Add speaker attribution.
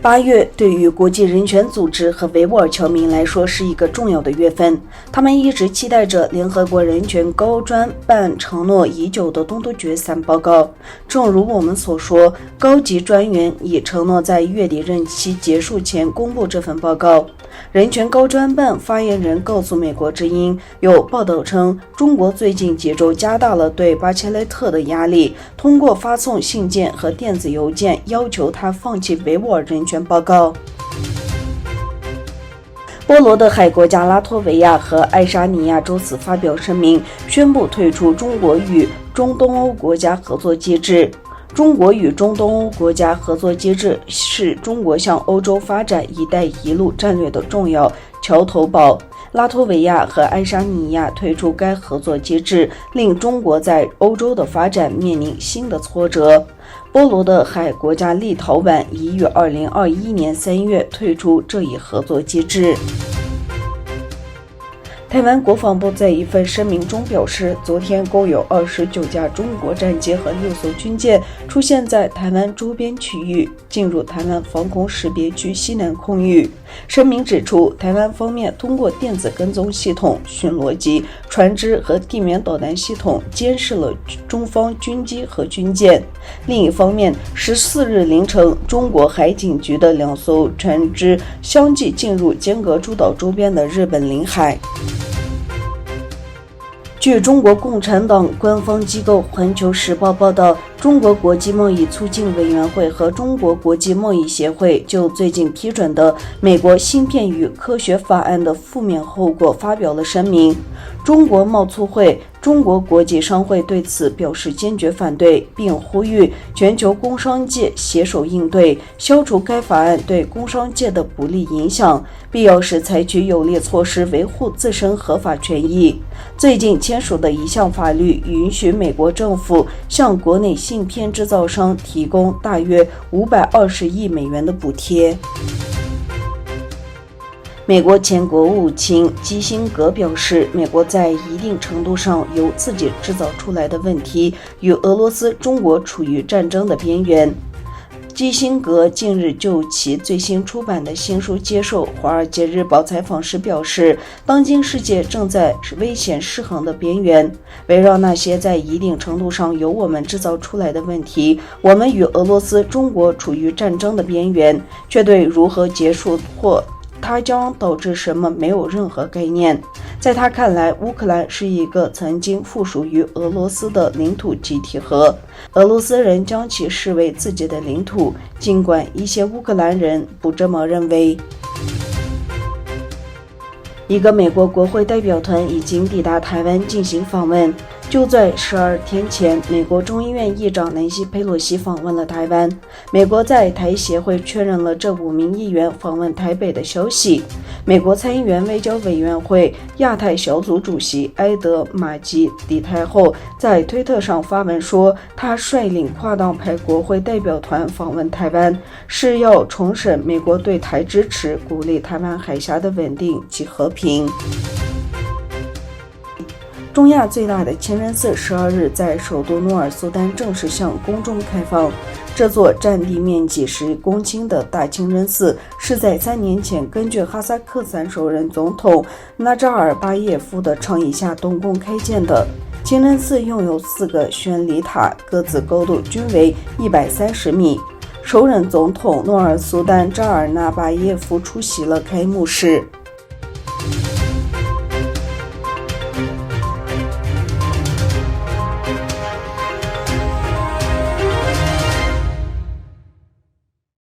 Speaker 1: 8月对于国际人权组织和维吾尔侨民来说是一个重要的月份，他们一直期待着联合国人权高专办承诺已久的东突厥3报告。正如我们所说，高级专员已承诺在月底任期结束前公布这份报告。人权高专办发言人告诉美国之音，有报道称，中国最近几周加大了对巴切雷特的压力，通过发送信件和电子邮件要求他放弃维吾尔人权报告。波罗的海国家拉脱维亚和爱沙尼亚周四发表声明，宣布退出中国与中东欧国家合作机制。中国与中东欧国家合作机制是中国向欧洲发展“一带一路”战略的重要桥头堡。拉脱维亚和爱沙尼亚退出该合作机制，令中国在欧洲的发展面临新的挫折。波罗的海国家立陶宛已于2021年3月退出这一合作机制。台湾国防部在一份声明中表示，昨天共有29架中国战机和6艘军舰出现在台湾周边区域，进入台湾防空识别区西南空域。声明指出，台湾方面通过电子跟踪系统、巡逻机、船只和地面导弹系统监视了中方军机和军舰。另一方面，14日凌晨，中国海警局的2艘船只相继进入尖阁诸岛周边的日本领海。据中国共产党官方机构环球时报报道，中国国际贸易促进委员会和中国国际贸易协会就最近批准的美国芯片与科学法案的负面后果发表了声明。中国贸促会、中国国际商会对此表示坚决反对，并呼吁全球工商界携手应对，消除该法案对工商界的不利影响，必要时采取有力措施维护自身合法权益。最近签署的一项法律允许美国政府向国内芯片制造商提供大约520亿美元的补贴。美国前国务卿基辛格表示，美国在一定程度上由自己制造出来的问题与俄罗斯、中国处于战争的边缘。基辛格近日就其最新出版的新书接受《华尔街日报》采访时表示，当今世界正在危险失衡的边缘，围绕那些在一定程度上由我们制造出来的问题，我们与俄罗斯、中国处于战争的边缘，却对如何结束或它将导致什么没有任何概念。在他看来，乌克兰是一个曾经附属于俄罗斯的领土集体核，俄罗斯人将其视为自己的领土，尽管一些乌克兰人不这么认为。一个美国国会代表团已经抵达台湾进行访问。就在12天前，美国众议院议长南希·佩洛西访问了台湾。美国在台协会确认了这5名议员访问台北的消息。美国参议员外交委员会亚太小组主席埃德马基抵台后，在推特上发文说，他率领跨党派国会代表团访问台湾，是要重申美国对台支持，鼓励台湾海峡的稳定及和平。中亚最大的清真寺12日在首都努尔苏丹正式向公众开放。这座占地面积10公顷的大清真寺是在3年前根据哈萨克斯坦首任总统纳扎尔巴耶夫的倡议下动工开建的。清真寺拥有4个宣礼塔，各自高度均为130米。首任总统努尔苏丹扎尔纳巴耶夫出席了开幕式。